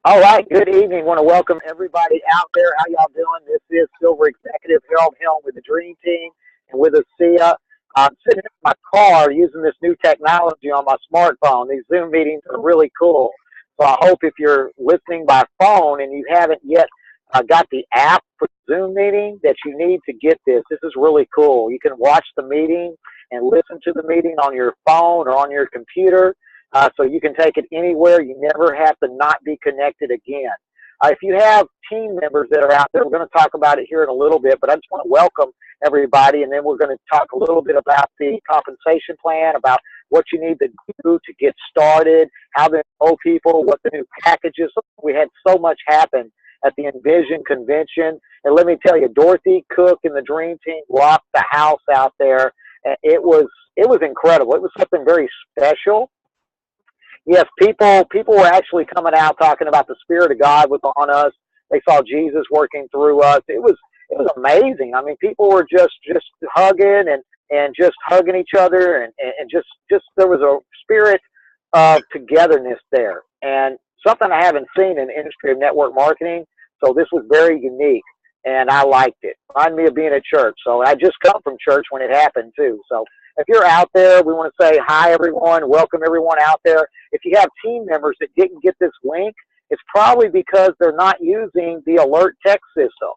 All right, good evening. Want to welcome everybody out there. How y'all doing? This is Silver Executive Harold Helm with the Dream Team and with ASEA. I'm sitting in my car using this new technology on my smartphone. These Zoom meetings are really cool. So I hope if you're listening by phone and you haven't yet got the app for Zoom meeting, that you need to get this. This is really cool. You can watch the meeting and listen to the meeting on your phone or on your computer. So you can take it anywhere. You never have to not be connected again. If you have team members that are out there, we're going to talk about it here in a little bit, but I just want to welcome everybody, and then we're going to talk a little bit about the compensation plan, about what you need to do to get started, how to enroll people, what the new packages. We had so much happen at the Envision convention, and let me tell you, Dorothy Cook and the Dream Team rocked the house out there. And it was incredible. It was something very special. Yes, people were actually coming out talking about the Spirit of God was on us. They saw Jesus working through us. It was amazing. I mean, people were just hugging and just hugging each other and just there was a spirit of togetherness there, and something I haven't seen in the industry of network marketing. So this was very unique, and I liked it. Reminded me of being at church. So I just come from church when it happened too. So if you're out there, we want to say hi, everyone. Welcome everyone out there. If you have team members that didn't get this link, it's probably because they're not using the alert text system.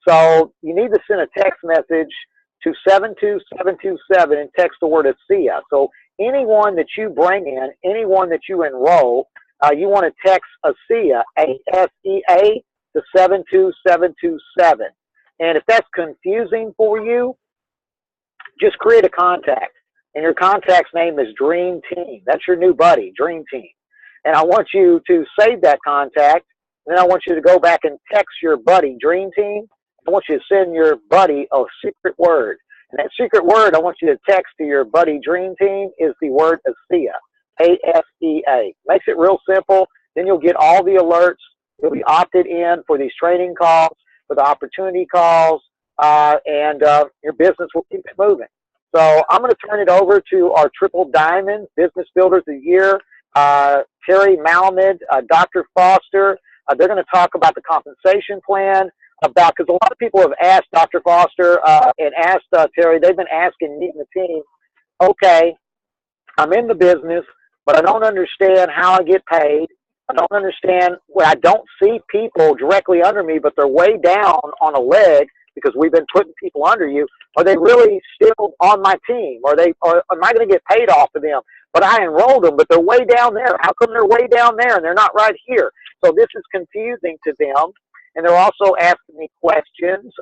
So you need to send a text message to 72727 and text the word ASEA. So anyone that you bring in, anyone that you enroll, you want to text ASEA, ASEA, to 72727. And if that's confusing for you, just create a contact. And your contact's name is Dream Team. That's your new buddy, Dream Team. And I want you to save that contact. And then I want you to go back and text your buddy, Dream Team. I want you to send your buddy a secret word. And that secret word I want you to text to your buddy, Dream Team, is the word ASEA, ASEA. Makes it real simple. Then you'll get all the alerts. You'll be opted in for these training calls, for the opportunity calls, and your business will keep it moving. So I'm going to turn it over to our Triple Diamond Business Builders of the Year, Terry Malamed, Dr. Foster. They're going to talk about the compensation plan, because a lot of people have asked Dr. Foster and asked Terry, they've been asking me and the team, okay, I'm in the business, but I don't understand how I get paid. I don't understand I don't see people directly under me, but they're way down on a leg because we've been putting people under you. Are they really still on my team? Or am I going to get paid off of them? But I enrolled them, but they're way down there. How come they're way down there and they're not right here? So this is confusing to them. And they're also asking me questions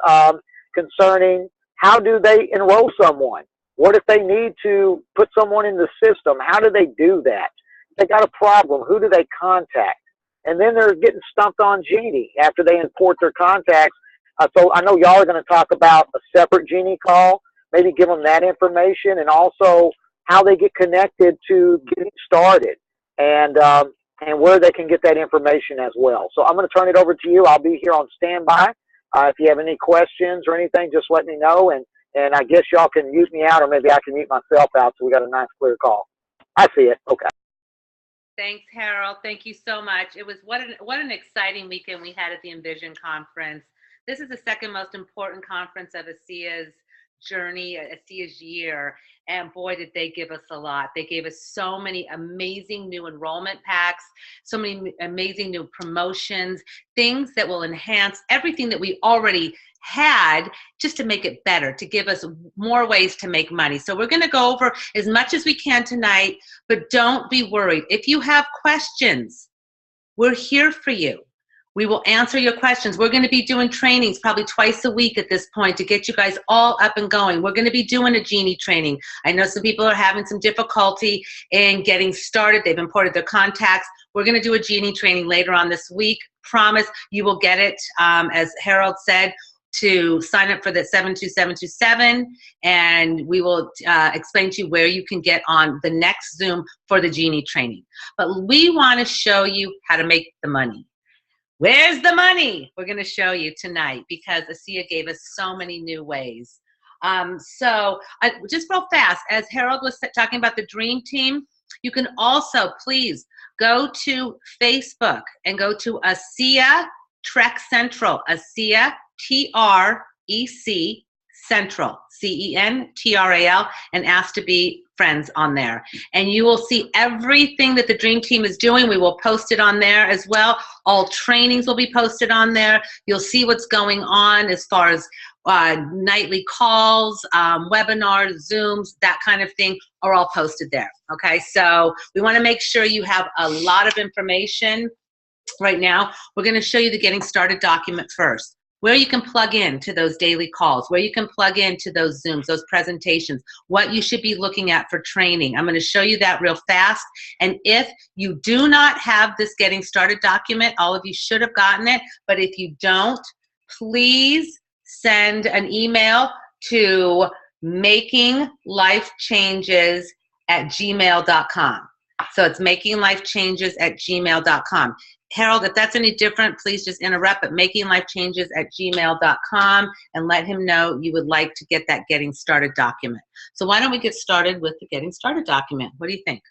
concerning how do they enroll someone? What if they need to put someone in the system? How do they do that? If they got a problem, who do they contact? And then they're getting stumped on Genie after they import their contacts. So I know y'all are going to talk about a separate Genie call, maybe give them that information, and also how they get connected to getting started, and where they can get that information as well. So I'm going to turn it over to you. I'll be here on standby. If you have any questions or anything, just let me know, and I guess y'all can mute me out, or maybe I can mute myself out so we got a nice clear call. I see it. Okay. Thanks, Harold. Thank you so much. It was what an exciting weekend we had at the Envision conference. This is the second most important conference of ASEA's journey, ASEA's year, and boy, did they give us a lot. They gave us so many amazing new enrollment packs, so many amazing new promotions, things that will enhance everything that we already had, just to make it better, to give us more ways to make money. So we're going to go over as much as we can tonight, but don't be worried. If you have questions, we're here for you. We will answer your questions. We're going to be doing trainings probably twice a week at this point to get you guys all up and going. We're going to be doing a Genie training. I know some people are having some difficulty in getting started. They've imported their contacts. We're going to do a Genie training later on this week. Promise you will get it, as Harold said, to sign up for the 72727, and we will explain to you where you can get on the next Zoom for the Genie training. But we want to show you how to make the money. Where's the money? We're going to show you tonight because ASEA gave us so many new ways. Just real fast, as Harold was talking about the Dream Team, You can also, please, go to Facebook and go to ASEA Trek Central, ASEA, TREC Central, CENTRAL, and ask to be friends on there. And you will see everything that the Dream Team is doing. We will post it on there as well. All trainings will be posted on there. You'll see what's going on as far as nightly calls, webinars, Zooms, that kind of thing are all posted there. Okay, so we want to make sure you have a lot of information. Right now, we're going to show you the Getting Started document first, where you can plug in to those daily calls, where you can plug into those Zooms, those presentations, what you should be looking at for training. I'm going to show you that real fast. And if you do not have this Getting Started document, all of you should have gotten it, but if you don't, please send an email to makinglifechanges@gmail.com. So it's makinglifechanges@gmail.com. Harold, if that's any different, please just interrupt at makinglifechanges@gmail.com and let him know you would like to get that Getting Started document. So why don't we get started with the Getting Started document? What do you think?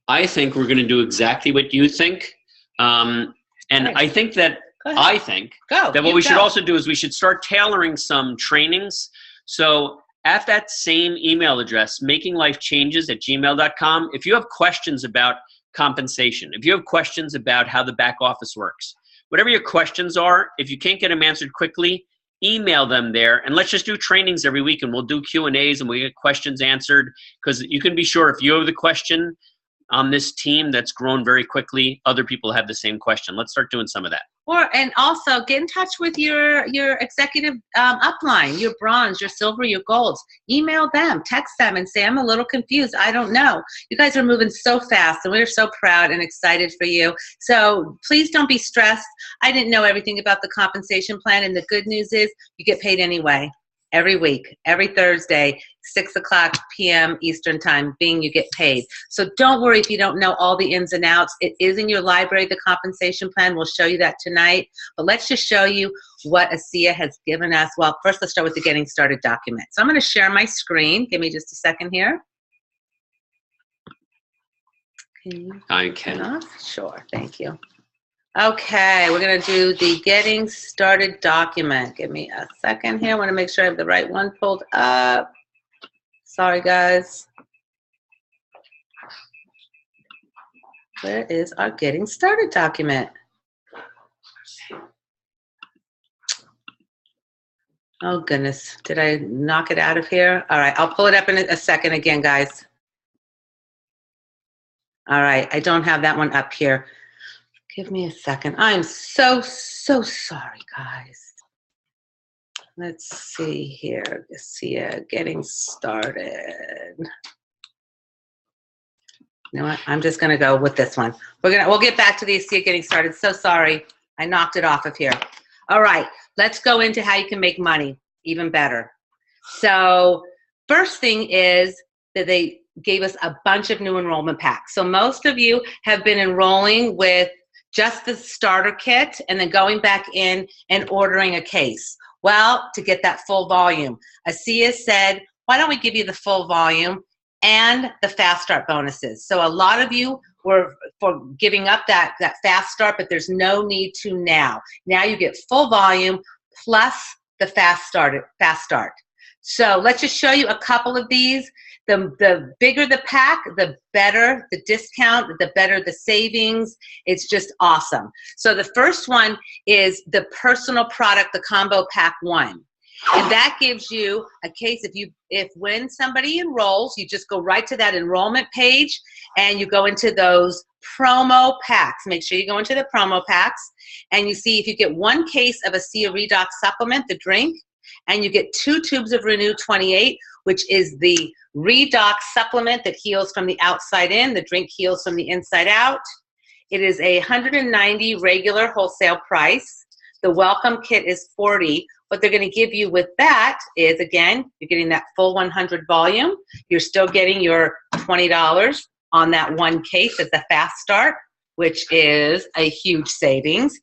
I think we're going to do exactly what you think. And Right. I think that what we should also do is we should start tailoring some trainings. So at that same email address, makinglifechanges@gmail.com, if you have questions about compensation, if you have questions about how the back office works, whatever your questions are, if you can't get them answered quickly, email them there, and let's just do trainings every week, and we'll do Q&As and we get questions answered, because you can be sure if you have the question on this team that's grown very quickly, other people have the same question. Let's start doing some of that. And also get in touch with your executive upline, your bronze, your silver, your golds. Email them, text them, and say, I'm a little confused. I don't know. You guys are moving so fast, and we're so proud and excited for you. So please don't be stressed. I didn't know everything about the compensation plan, and the good news is you get paid anyway. Every week, every Thursday, 6:00 p.m. Eastern time, you get paid. So don't worry if you don't know all the ins and outs. It is in your library, the compensation plan. We'll show you that tonight. But let's just show you what ASEA has given us. Well, first let's start with the Getting Started document. So I'm going to share my screen. Give me just a second here. I can. Sure, thank you. Okay, we're going to do the Getting Started document. Give me a second here. I want to make sure I have the right one pulled up. Sorry, guys. Where is our Getting Started document? Oh, goodness. Did I knock it out of here? All right, I'll pull it up in a second again, guys. All right, I don't have that one up here. Give me a second. I'm so sorry, guys. Let's see here. ASEA Getting Started. You know what? I'm just going to go with this one. We'll get back to the ASEA Getting Started. So sorry. I knocked it off of here. All right. Let's go into how you can make money even better. So first thing is that they gave us a bunch of new enrollment packs. So most of you have been enrolling with just the starter kit and then going back in and ordering a case. Well, to get that full volume, ASEA said, why don't we give you the full volume and the fast start bonuses? So a lot of you were for giving up that fast start, but there's no need to now. Now you get full volume plus the fast start. So let's just show you a couple of these. The bigger the pack, the better the discount, the better the savings. It's just awesome. So the first one is the personal product, the combo pack 1. And that gives you a case if when somebody enrolls, you just go right to that enrollment page and you go into those promo packs. Make sure you go into the promo packs and you see if you get 1 case of ASEA Redox supplement, the drink, and you get 2 tubes of Renew 28, which is the Redox supplement that heals from the outside in. The drink heals from the inside out. It is a $190 regular wholesale price. The welcome kit is $40. What they're going to give you with that is, again, you're getting that full 100 volume. You're still getting your $20 on that 1 case at the fast start, which is a huge savings.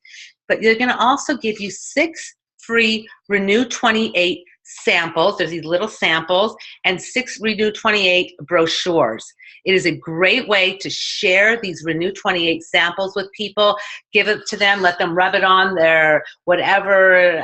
But they're going to also give you 6 free Renew 28 samples. There's these little samples and 6 Renew 28 brochures. It is a great way to share these Renew 28 samples with people, give it to them, let them rub it on their whatever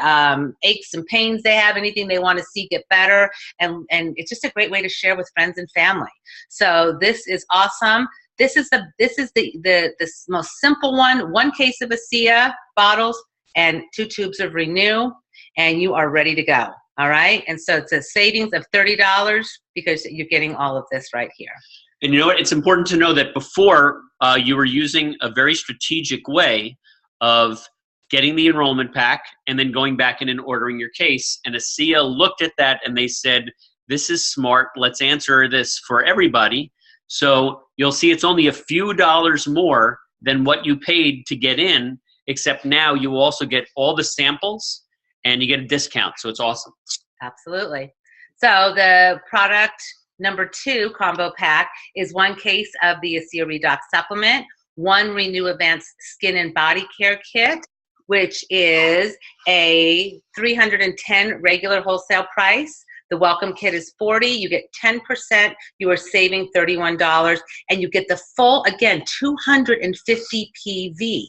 aches and pains they have, anything they want to see get better. And it's just a great way to share with friends and family. So this is awesome. This is the most simple one case of ASEA bottles and 2 tubes of Renew, and you are ready to go. All right. And so it's a savings of $30 because you're getting all of this right here. And you know what? It's important to know that before you were using a very strategic way of getting the enrollment pack and then going back in and ordering your case. And ASEA looked at that and they said, this is smart. Let's answer this for everybody. So you'll see it's only a few dollars more than what you paid to get in, except now you also get all the samples and you get a discount. So it's awesome. Absolutely. So the product number 2 combo pack is 1 case of the ASEA Redox supplement, 1 Renew Advanced Skin and Body Care Kit, which is a $310 regular wholesale price. The welcome kit is $40. You get 10%. You are saving $31, and you get the full, again, 250 PV.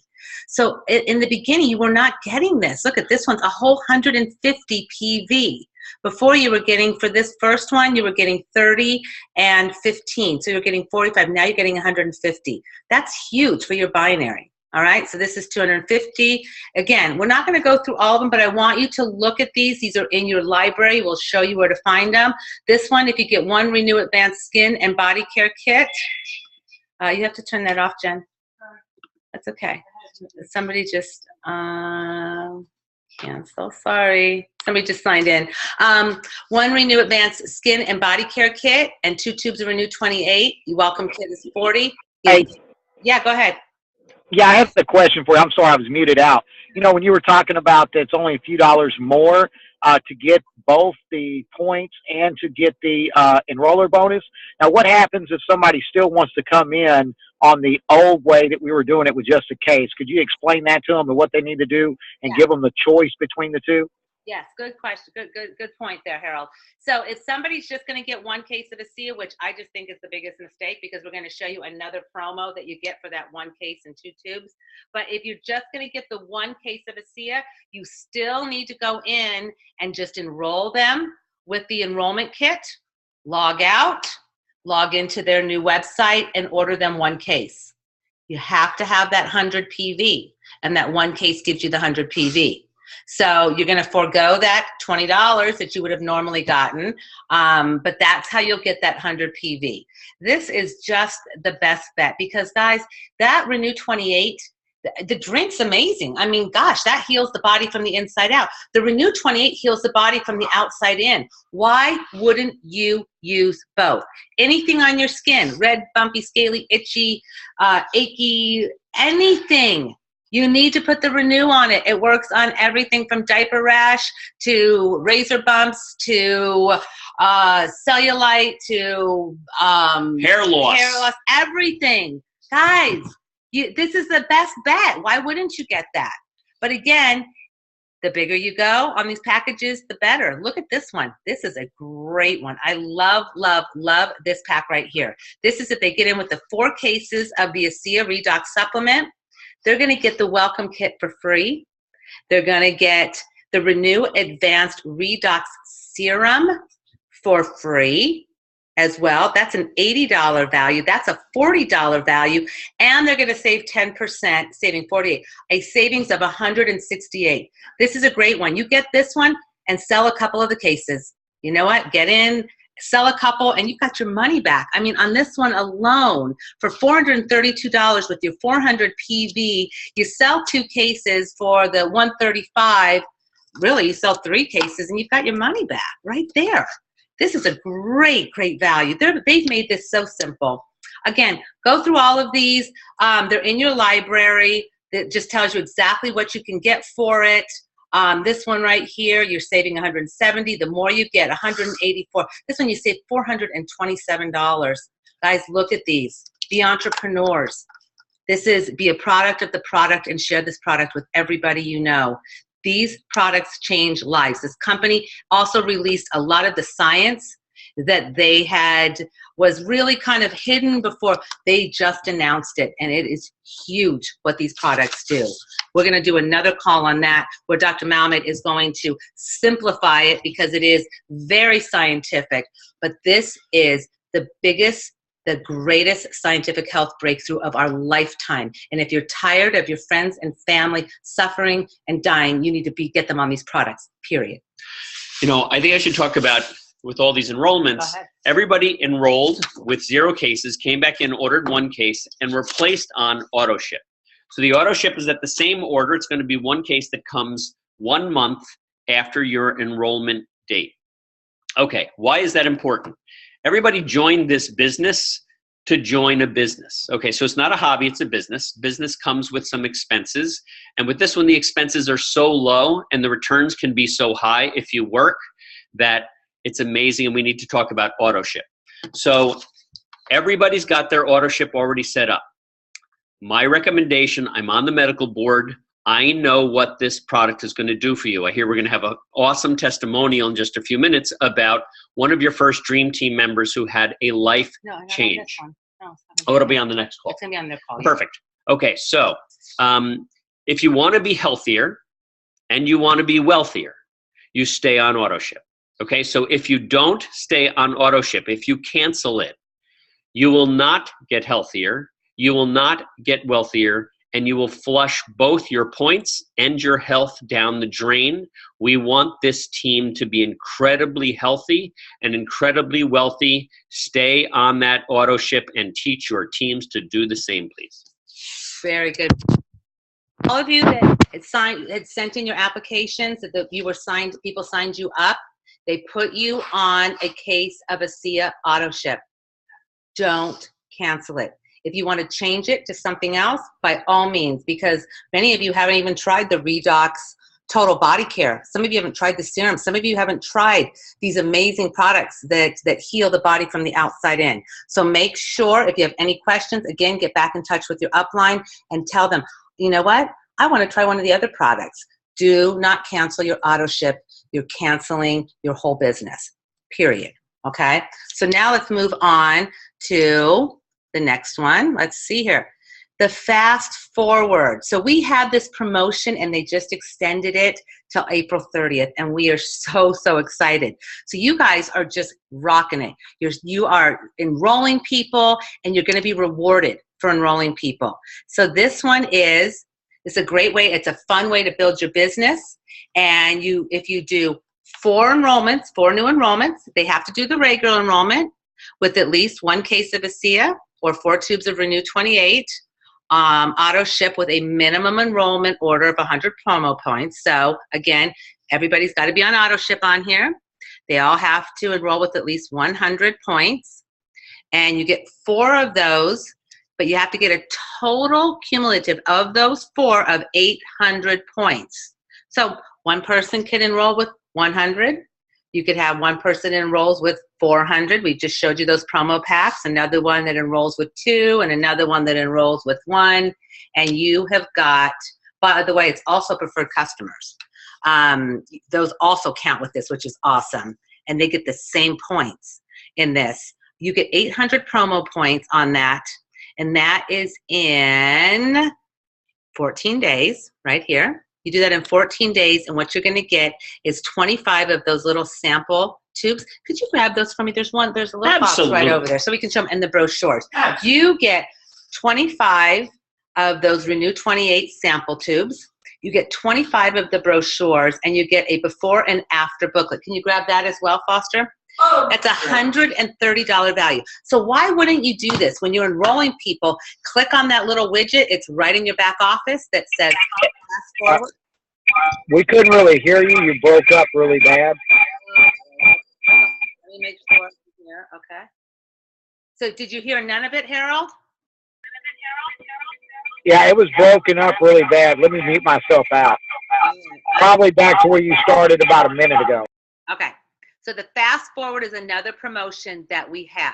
So in the beginning, you were not getting this. Look at this one's a whole 150 PV. Before you were getting, for this first one, you were getting 30 and 15. So you're getting 45. Now you're getting 150. That's huge for your binary. All right, so this is 250. Again, we're not going to go through all of them, but I want you to look at these. These are in your library. We'll show you where to find them. This one, if you get 1 Renew Advanced Skin and Body Care Kit, you have to turn that off, Jen. That's okay. Somebody just, yeah, I'm so sorry. Somebody just signed in. 1 Renew Advanced Skin and Body Care Kit and 2 tubes of Renew 28. Your welcome kit is 40. Hey. Yeah, go ahead. Yeah, I have a question for you. I'm sorry, I was muted out. You know, when you were talking about that it's only a few dollars more to get both the points and to get the enroller bonus. Now, what happens if somebody still wants to come in on the old way that we were doing it with just a case? Could you explain that to them and what they need to do and give them the choice between the two? Yes, good question. Good point there, Harold. So if somebody's just going to get 1 case of ASEA, which I just think is the biggest mistake because we're going to show you another promo that you get for that 1 case and 2 tubes. But if you're just going to get the 1 case of ASEA, you still need to go in and just enroll them with the enrollment kit, log out, log into their new website, and order them 1 case. You have to have that 100 PV, and that 1 case gives you the 100 PV. So you're going to forego that $20 that you would have normally gotten, but that's how you'll get that 100 PV. This is just the best bet because, guys, that Renew 28, the drink's amazing. I mean, gosh, that heals the body from the inside out. The Renew 28 heals the body from the outside in. Why wouldn't you use both? Anything on your skin, red, bumpy, scaly, itchy, achy, anything. You need to put the Renew on it. It works on everything from diaper rash to razor bumps to cellulite to hair loss, everything. Guys, this is the best bet. Why wouldn't you get that? But again, the bigger you go on these packages, the better. Look at this one. This is a great one. I love, love, love this pack right here. This is if they get in with the 4 cases of the ASEA Redox supplement. They're going to get the welcome kit for free. They're going to get the Renew Advanced Redox Serum for free as well. That's an $80 value. That's a $40 value. And they're going to save 10%, saving $48, a savings of $168. This is a great one. You get this one and sell a couple of the cases. You know what? Get in, sell a couple, and you got your money back. I mean, on this one alone, for $432 with your 400 PV, you sell 2 cases for the $135. Really, you sell 3 cases, and you've got your money back right there. This is a great, great value. They've made this so simple. Again, go through all of these. They're in your library. That just tells you exactly what you can get for it. This one right here, you're saving $170. The more you get, $184. This one you save $427. Guys, look at these. Be entrepreneurs. This is be a product of the product and share this product with everybody you know. These products change lives. This company also released a lot of the science that they had was really kind of hidden before. They just announced it, and it is huge what these products do. We're going to do another call on that where Dr. Malmet is going to simplify it because it is very scientific, but this is the biggest, the greatest scientific health breakthrough of our lifetime. And if you're tired of your friends and family suffering and dying, you need to get them on these products, period. You know, I think I should talk about, with all these enrollments, everybody enrolled with 0 cases, came back in, ordered 1 case, and were placed on auto ship. So the auto ship is at the same order. It's going to be 1 case that comes 1 month after your enrollment date. Okay, why is that important? Everybody joined this business to join a business. Okay, so it's not a hobby, it's a business. Business comes with some expenses. And with this one, the expenses are so low and the returns can be so high if you work that it's amazing, and we need to talk about auto ship. So everybody's got their auto ship already set up. My recommendation, I'm on the medical board. I know what this product is going to do for you. I hear we're going to have an awesome testimonial in just a few minutes about one of your first Dream Team members who had a life change. Oh, it'll be on the next call. It's going to be on their call. Perfect. Okay, so if you want to be healthier and you want to be wealthier, you stay on auto ship. Okay, so if you don't stay on auto ship, if you cancel it, you will not get healthier, you will not get wealthier, and you will flush both your points and your health down the drain. We want this team to be incredibly healthy and incredibly wealthy. Stay on that auto ship and teach your teams to do the same, please. Very good. All of you that had sent in your applications, that you were signed, people signed you up, they put you on a case of ASEA auto ship. Don't cancel it. If you want to change it to something else, by all means, because many of you haven't even tried the Redox Total Body Care. Some of you haven't tried the serum. Some of you haven't tried these amazing products that heal the body from the outside in. So make sure, if you have any questions, again, get back in touch with your upline and tell them, you know what? I want to try one of the other products. Do not cancel your auto ship. You're canceling your whole business, period. Okay? So now let's move on to the next one. Let's see here. The fast forward. So we had this promotion and they just extended it till April 30th. And we are so, so excited. So you guys are just rocking it. You are enrolling people and you're going to be rewarded for enrolling people. So this one it's a great way. It's a fun way to build your business. And if you do 4 enrollments, 4 new enrollments, they have to do the regular enrollment with at least 1 case of ASEA or 4 tubes of Renew 28, auto ship with a minimum enrollment order of 100 promo points. So again, everybody's got to be on auto ship on here. They all have to enroll with at least 100 points. And you get 4 of those, but you have to get a total cumulative of those 4 of 800 points. So one person can enroll with 100. You could have one person enrolls with 400. We just showed you those promo packs. Another one that enrolls with 2, and another one that enrolls with 1. And you have got, by the way, it's also preferred customers. Those also count with this, which is awesome. And they get the same points in this. You get 800 promo points on that. And that is in 14 days, right here. You do that in 14 days, and what you're going to get is 25 of those little sample tubes. Could you grab those for me? There's a little box right over there, so we can show them in the brochures. Absolutely. You get 25 of those Renew 28 sample tubes. You get 25 of the brochures, and you get a before and after booklet. Can you grab that as well, Foster? Oh, that's $130 value. So why wouldn't you do this? When you're enrolling people, click on that little widget. It's right in your back office that says fast forward. We couldn't really hear you. You broke up really bad. Let me make sure here. Okay. So did you hear none of it, Harold? Yeah, it was broken up really bad. Let me mute myself out. Probably back to where you started about a minute ago. Okay. So the fast forward is another promotion that we had,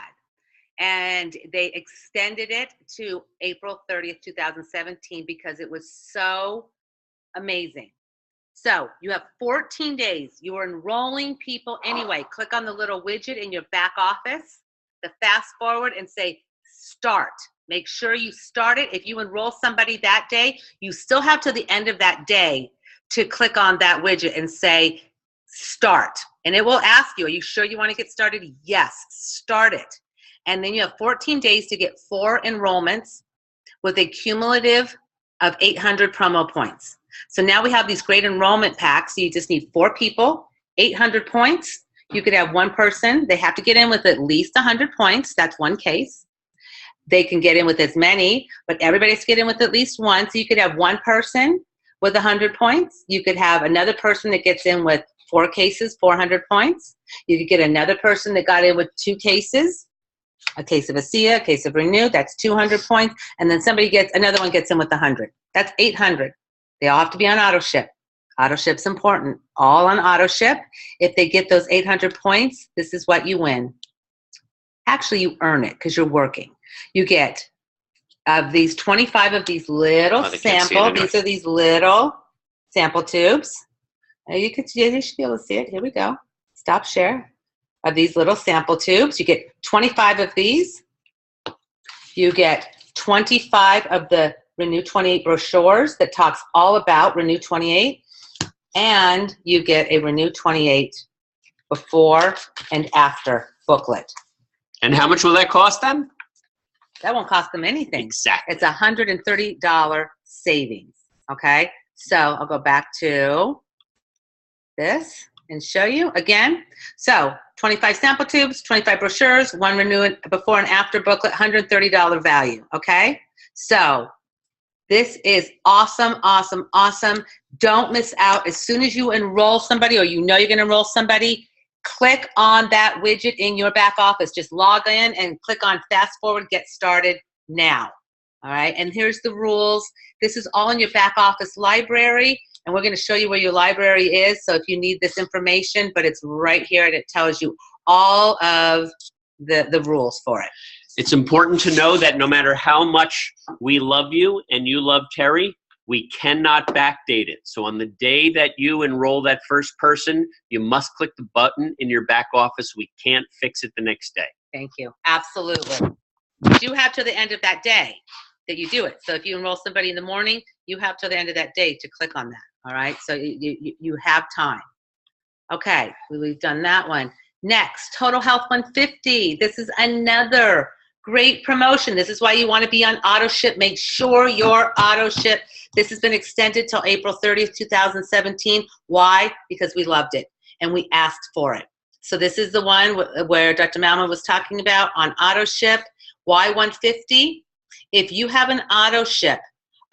and they extended it to April 30th, 2017 because it was so amazing. So you have 14 days. You are enrolling people anyway. Click on the little widget in your back office, the fast forward, and say start. Make sure you start it. If you enroll somebody that day, you still have to the end of that day to click on that widget and say start. And it will ask you, are you sure you want to get started? Yes, start it. And then you have 14 days to get 4 enrollments with a cumulative of 800 promo points. So now we have these great enrollment packs. So you just need 4 people, 800 points. You could have one person. They have to get in with at least 100 points. That's one case. They can get in with as many, but everybody has to get in with at least one. So you could have one person with 100 points. You could have another person that gets in with 4 cases, 400 points. You could get another person that got in with 2 cases, a case of ASEA, a case of Renew, that's 200 points. And then another one gets in with 100. That's 800. They all have to be on auto ship. Auto ship's important. All on auto ship. If they get those 800 points, this is what you win. Actually, you earn it because you're working. You get these 25 of these little sample. These are these little sample tubes. You should be able to see it. Here we go. Stop share. Of these little sample tubes. You get 25 of these. You get 25 of the Renew 28 brochures that talks all about Renew 28. And you get a Renew 28 before and after booklet. And how much will that cost them? That won't cost them anything. Exactly. It's $130 savings. Okay? So I'll go back to this and show you again. So 25 sample tubes, 25 brochures, 1 Renew before and after booklet, $130 value. Okay? So this is awesome, awesome, awesome. Don't miss out. As soon as you enroll somebody or you know you're going to enroll somebody, click on that widget in your back office. Just log in and click on fast forward, get started now. All right, and here's the rules. This is all in your back office library, and we're going to show you where your library is. So if you need this information, but it's right here and it tells you all of the rules for it. It's important to know that no matter how much we love you and you love Terry, we cannot backdate it. So on the day that you enroll that first person, you must click the button in your back office. We can't fix it the next day. Thank you. Absolutely. You do have to the end of that day that you do it. So if you enroll somebody in the morning, you have to the end of that day to click on that. All right. So you have time. Okay. We've done that one. Next, Total Health 150. This is another great promotion. This is why you want to be on auto ship. Make sure you're auto ship. This has been extended till April 30th, 2017. Why? Because we loved it and we asked for it. So this is the one where Dr. Malman was talking about on auto ship. Why 150? If you have an auto ship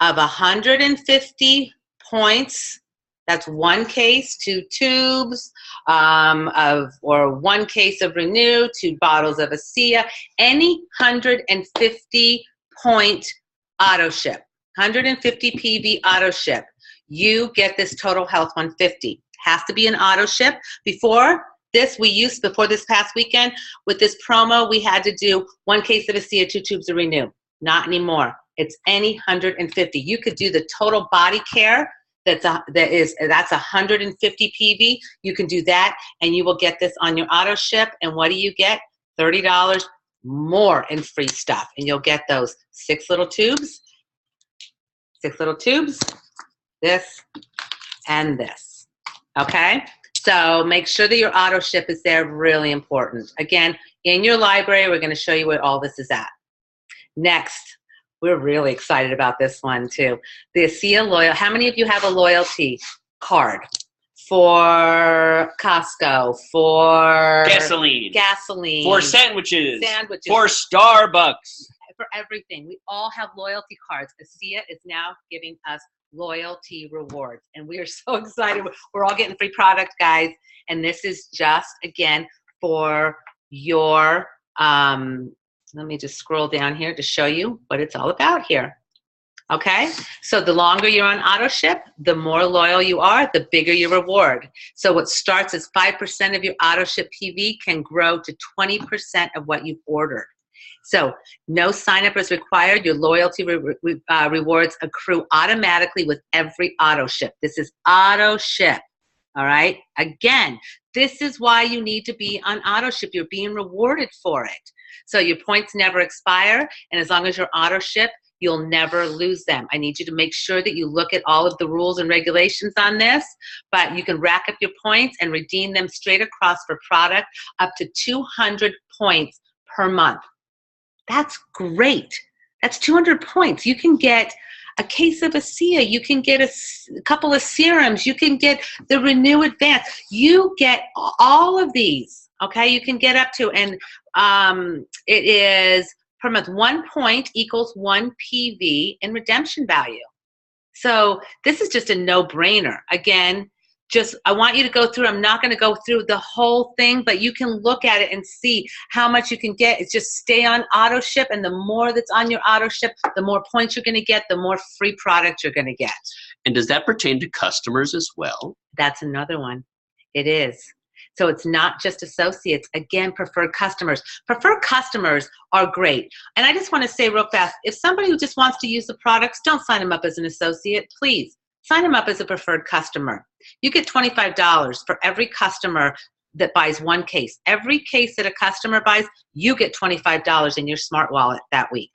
of 150 points, that's 1 case, 2 tubes or 1 case of Renew, 2 bottles of ASEA, any 150 point auto ship, 150 PV auto ship, you get this Total Health 150. Has to be an auto ship. Before this past weekend, with this promo, we had to do 1 case of ASEA, 2 tubes of Renew. Not anymore. It's any 150. You could do the total body care. That's 150 PV. You can do that, and you will get this on your auto ship. And what do you get? $30 more in free stuff. And you'll get those 6 little tubes, this, and this. Okay? So make sure that your auto ship is there. Really important. Again, in your library, we're going to show you where all this is at. Next, we're really excited about this one too. The ASEA Loyal. How many of you have a loyalty card for Costco, for gasoline, for sandwiches, for Starbucks, for everything? We all have loyalty cards. ASEA is now giving us loyalty rewards, and we are so excited. We're all getting free product, guys, and this is just again for your let me just scroll down here to show you what it's all about here. Okay, so the longer you're on auto ship, the more loyal you are, the bigger your reward. So what starts as 5% of your auto ship PV can grow to 20% of what you've ordered. So no sign up is required. Your loyalty rewards accrue automatically with every auto ship. This is auto ship. All right. Again, this is why you need to be on auto ship. You're being rewarded for it. So your points never expire. And as long as you're auto ship, you'll never lose them. I need you to make sure that you look at all of the rules and regulations on this, but you can rack up your points and redeem them straight across for product up to 200 points per month. That's great. That's 200 points. You can get a case of ASEA. You can get a couple of serums. You can get the Renew Advance. You get all of these, okay? You can get up to, and it is per month. 1 point equals 1 PV in redemption value. So this is just a no-brainer. Again, I want you to go through. I'm not going to go through the whole thing, but you can look at it and see how much you can get. It's just stay on auto ship, and the more that's on your auto ship, the more points you're going to get, the more free product you're going to get. And does that pertain to customers as well? That's another one. It is. So it's not just associates. Again, preferred customers. Preferred customers are great. And I just want to say real fast, if somebody who just wants to use the products, don't sign them up as an associate, please. Sign them up as a preferred customer. You get $25 for every customer that buys one case. Every case that a customer buys, you get $25 in your smart wallet that week.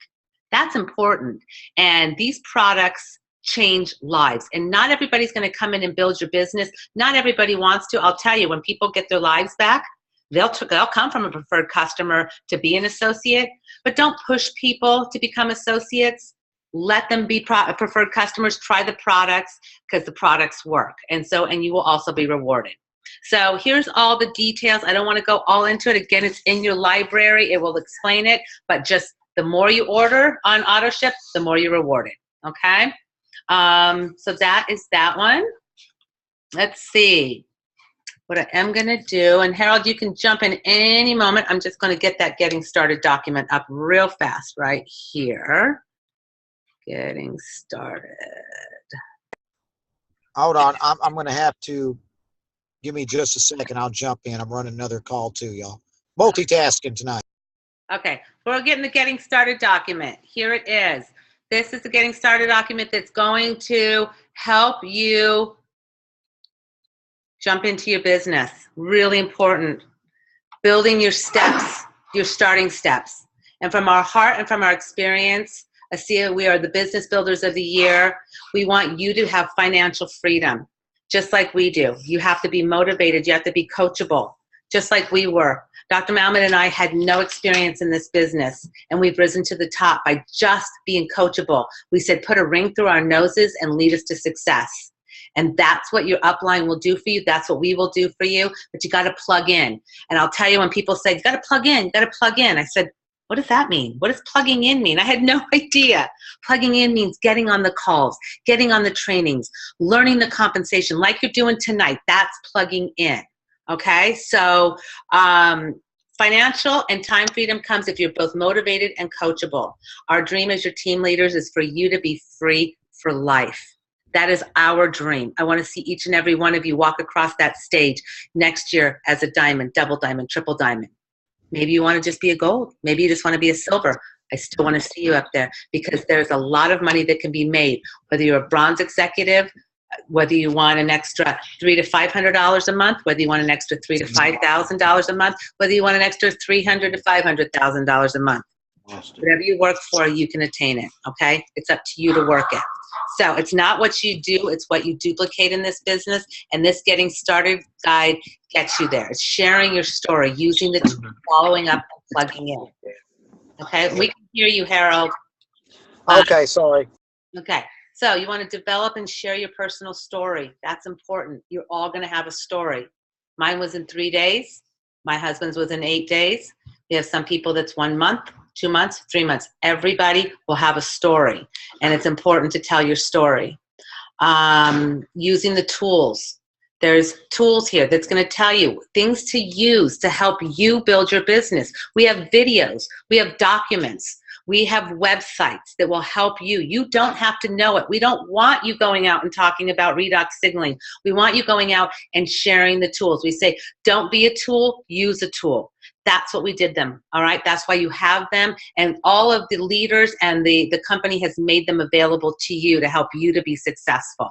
That's important. And these products change lives. And not everybody's going to come in and build your business. Not everybody wants to. I'll tell you, when people get their lives back, they'll come from a preferred customer to be an associate. But don't push people to become associates. Let them be preferred customers. Try the products because the products work. And you will also be rewarded. So here's all the details. I don't want to go all into it. Again, it's in your library. It will explain it. But just the more you order on auto ship, the more you're rewarded. Okay? So that is that one. Let's see what I am going to do. And Harold, you can jump in any moment. I'm just going to get that getting started document up real fast right here. Getting started. Hold on. I'm going to have to give me just a second. I'll jump in. I'm running another call too, y'all. Multitasking tonight. Okay. We're getting the getting started document. Here it is. This is the getting started document that's going to help you jump into your business. Really important. Building your steps, your starting steps. And from our heart and from our experience, ASEA, we are the business builders of the year. We want you to have financial freedom, just like we do. You have to be motivated. You have to be coachable, just like we were. Dr. Malman and I had no experience in this business, and we've risen to the top by just being coachable. We said, put a ring through our noses and lead us to success. And that's what your upline will do for you. That's what we will do for you. But you got to plug in. And I'll tell you, when people say, you got to plug in, you got to plug in. I said, what does that mean? What does plugging in mean? I had no idea. Plugging in means getting on the calls, getting on the trainings, learning the compensation like you're doing tonight. That's plugging in. Okay, so financial and time freedom comes if you're both motivated and coachable. Our dream as your team leaders is for you to be free for life. That is our dream. I want to see each and every one of you walk across that stage next year as a diamond, double diamond, triple diamond. Maybe you want to just be a gold. Maybe you just want to be a silver. I still want to see you up there because there's a lot of money that can be made, whether you're a bronze executive, whether you want an extra $300 to $500 a month, whether you want an extra $3,000 to $5,000 a month, whether you want an extra $300,000 to $500,000 a month. Whatever you work for, you can attain it, okay? It's up to you to work it. So it's not what you do, it's what you duplicate in this business, and this getting started guide gets you there. It's sharing your story, using the tool, following up, and plugging in. Okay, we can hear you, Harold. Okay, sorry. Okay, so you want to develop and share your personal story. That's important. You're all going to have a story. Mine was in 3 days. My husband's was in 8 days. We have some people that's 1 month, 2 months, 3 months. Everybody will have a story, and it's important to tell your story. Using the tools. There's tools here that's going to tell you things to use to help you build your business. We have videos. We have documents. We have websites that will help you. You don't have to know it. We don't want you going out and talking about redox signaling. We want you going out and sharing the tools. We say, don't be a tool, use a tool. That's what we did them. All right. That's why you have them. And all of the leaders and the company has made them available to you to help you to be successful.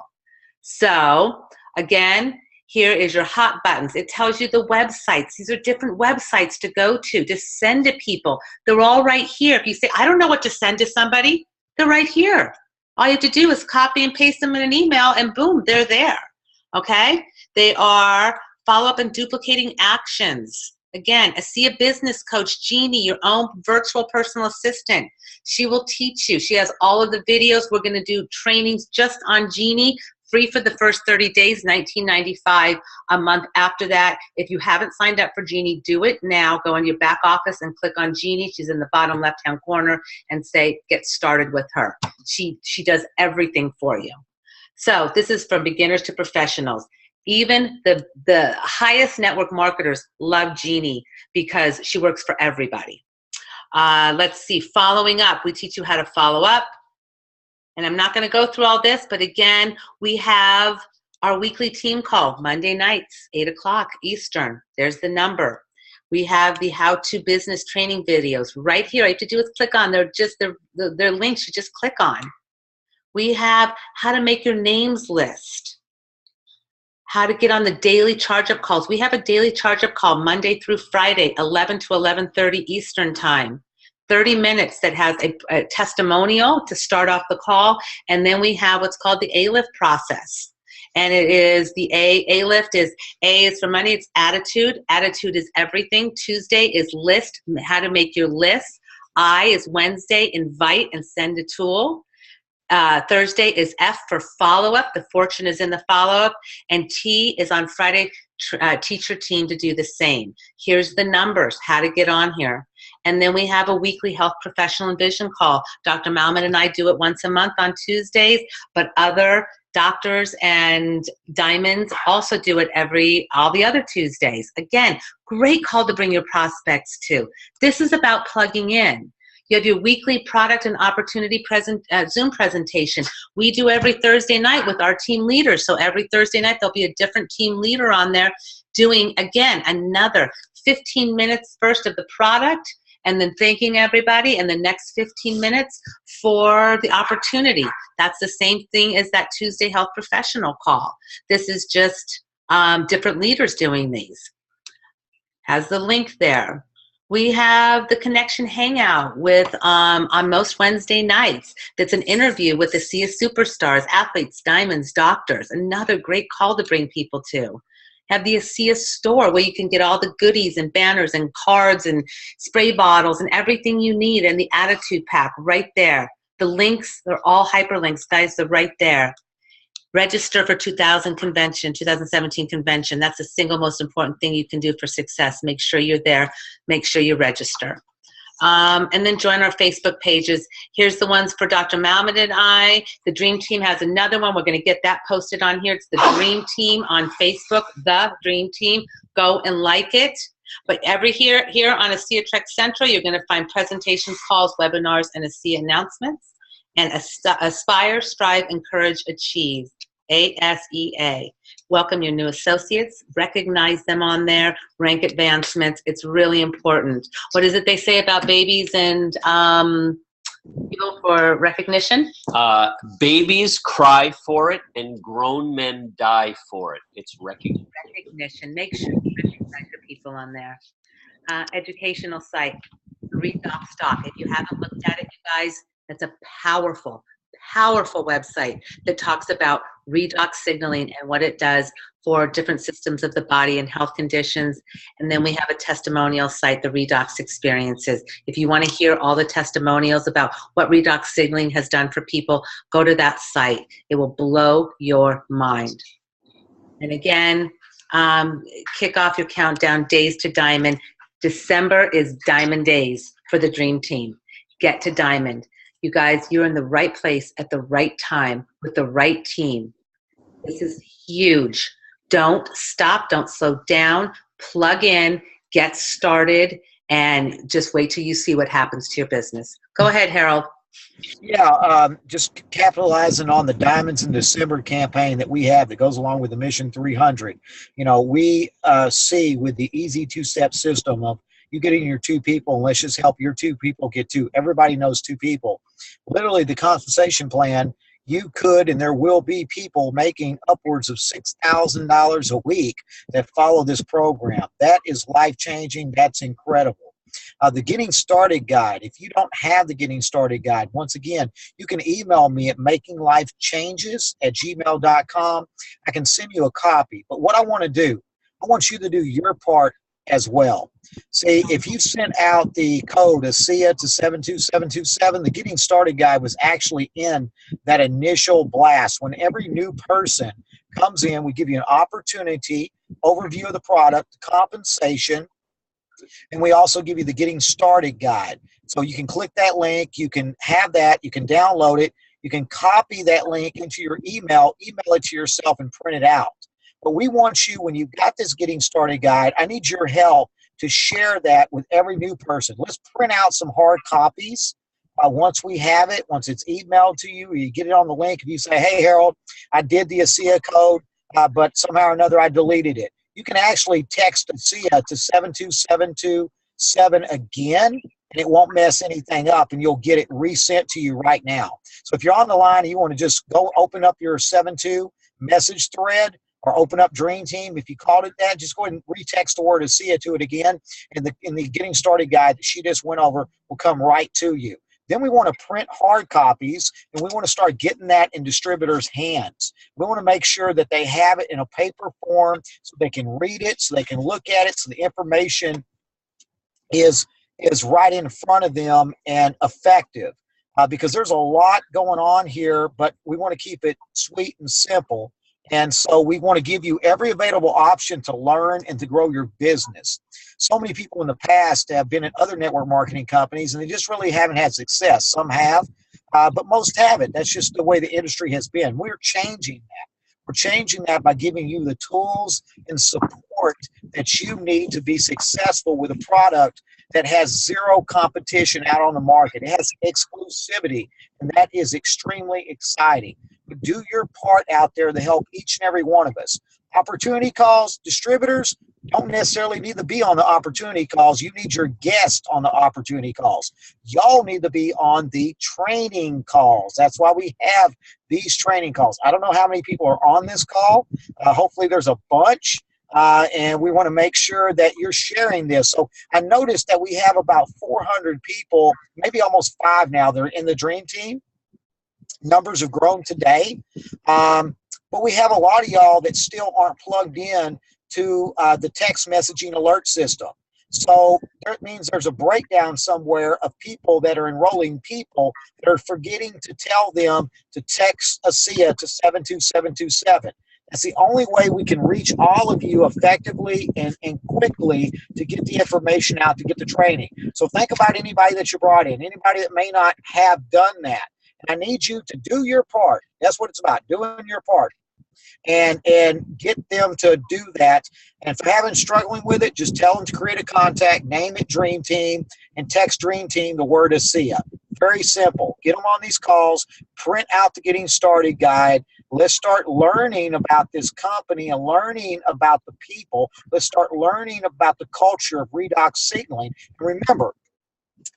So again, here is your hot buttons. It tells you the websites. These are different websites to go to send to people. They're all right here. If you say, I don't know what to send to somebody, they're right here. All you have to do is copy and paste them in an email and boom, they're there. Okay? They are follow-up and duplicating actions. Again, ASEA business coach, Jeannie, your own virtual personal assistant. She will teach you. She has all of the videos. We're going to do trainings just on Jeannie, free for the first 30 days, $19.95 a month after that. If you haven't signed up for Jeannie, do it now. Go in your back office and click on Jeannie. She's in the bottom left-hand corner and say, get started with her. She does everything for you. So this is from beginners to professionals. Even the highest network marketers love Jeannie because she works for everybody. Let's see, following up. We teach you how to follow up. And I'm not going to go through all this, but again, we have our weekly team call, Monday nights, 8 o'clock Eastern. There's the number. We have the how-to business training videos right here. All you have to do is click on. They're links you just click on. We have how to make your names list. How to get on the daily charge-up calls. We have a daily charge-up call Monday through Friday, 11 to 11:30 Eastern time. 30 minutes that has a testimonial to start off the call. And then we have what's called the A-Lift process. And it is the A-Lift is, A is for money, it's attitude. Attitude is everything. Tuesday is list, how to make your list. I is Wednesday, invite and send a tool. Thursday is F for follow-up. The fortune is in the follow-up. And T is on Friday, teach your team to do the same. Here's the numbers, how to get on here. And then we have a weekly health professional and vision call. Dr. Malman and I do it once a month on Tuesdays, but other doctors and diamonds also do it all the other Tuesdays. Again, great call to bring your prospects to. This is about plugging in. You have your weekly product and opportunity Zoom presentation. We do every Thursday night with our team leaders. So every Thursday night, there'll be a different team leader on there doing, again, another 15 minutes first of the product and then thanking everybody, and the next 15 minutes for the opportunity. That's the same thing as that Tuesday health professional call. This is just different leaders doing these. Has the link there. We have the Connection Hangout with on most Wednesday nights. That's an interview with the ASEA superstars, athletes, diamonds, doctors. Another great call to bring people to. Have the ASEA store where you can get all the goodies and banners and cards and spray bottles and everything you need, and the attitude pack right there. The links, they're all hyperlinks, guys. They're right there. Register for 2017 convention. That's the single most important thing you can do for success. Make sure you're there. Make sure you register. And then join our Facebook pages. Here's the ones for Dr. Malman and I. The Dream Team has another one. We're going to get that posted on here. It's the Dream Team on Facebook, the Dream Team. Go and like it. But here on ASEA Trek Central, you're going to find presentations, calls, webinars, and ASEA announcements. And Aspire, Strive, Encourage, Achieve. ASEA. Welcome your new associates. Recognize them on there. Rank advancements. It's really important. What is it they say about babies and people for recognition? Babies cry for it and grown men die for it. It's recognition. Make sure you recognize the people on there. Educational site. Read Doc Stock. If you haven't looked at it, you guys, that's a powerful website that talks about redox signaling and what it does for different systems of the body and health conditions. And then we have a testimonial site, the Redox Experiences. If you want to hear all the testimonials about what redox signaling has done for people, go to that site. It will blow your mind. And again, kick off your countdown, Days to Diamond. December is Diamond Days for the Dream Team. Get to Diamond. You guys, you're in the right place at the right time with the right team. This is huge. Don't stop. Don't slow down. Plug in. Get started. And just wait till you see what happens to your business. Go ahead, Harold. Yeah, just capitalizing on the Diamonds in December campaign that we have that goes along with the Mission 300. You know, we see with the easy two-step system of, you get in your two people, and let's just help your two people get two. Everybody knows two people. Literally, the compensation plan, you could, and there will be people making upwards of $6,000 a week that follow this program. That is life-changing. That's incredible. The Getting Started Guide. If you don't have the Getting Started Guide, once again, you can email me at makinglifechanges@gmail.com. I can send you a copy. But what I want to do, I want you to do your part as well. See, if you sent out the code ASEA to 72727, the Getting Started Guide was actually in that initial blast. When every new person comes in, we give you an opportunity, overview of the product, compensation, and we also give you the Getting Started Guide. So you can click that link, you can have that, you can download it, you can copy that link into your email it to yourself and print it out. But we want you, when you've got this Getting Started Guide, I need your help to share that with every new person. Let's print out some hard copies. Once we have it, once it's emailed to you, you get it on the link, and you say, hey, Harold, I did the ASEA code, but somehow or another I deleted it. You can actually text ASEA to 72727 again, and it won't mess anything up, and you'll get it resent to you right now. So if you're on the line and you want to just go open up your 72 message thread or open up Dream Team, if you called it that, just go ahead and retext the word ASEA to it again, and in the Getting Started Guide that she just went over will come right to you. Then we want to print hard copies, and we want to start getting that in distributors' hands. We want to make sure that they have it in a paper form so they can read it, so they can look at it, so the information is right in front of them and effective. Because there's a lot going on here, but we want to keep it sweet and simple. And so we want to give you every available option to learn and to grow your business. So many people in the past have been at other network marketing companies, and they just really haven't had success. Some have, but most haven't. That's just the way the industry has been. We're changing that. We're changing that by giving you the tools and support that you need to be successful with a product that has zero competition out on the market. It has exclusivity, and that is extremely exciting. But do your part out there to help each and every one of us. Opportunity calls, distributors don't necessarily need to be on the opportunity calls. You need your guest on the opportunity calls. Y'all need to be on the training calls. That's why we have these training calls. I don't know how many people are on this call. Hopefully there's a bunch. And we want to make sure that you're sharing this. So I noticed that we have about 400 people, maybe almost 5 now, that are in the Dream Team. Numbers have grown today, but we have a lot of y'all that still aren't plugged in to the text messaging alert system. So that means there's a breakdown somewhere of people that are enrolling people that are forgetting to tell them to text ASEA to 72727. That's the only way we can reach all of you effectively and quickly to get the information out, to get the training. So think about anybody that you brought in, anybody that may not have done that. And I need you to do your part. That's what it's about, doing your part. And get them to do that. And if they're struggling with it, just tell them to create a contact, name it Dream Team, and text Dream Team the word ASEA. Very simple. Get them on these calls, print out the Getting Started Guide. Let's start learning about this company and learning about the people. Let's start learning about the culture of redox signaling. And remember,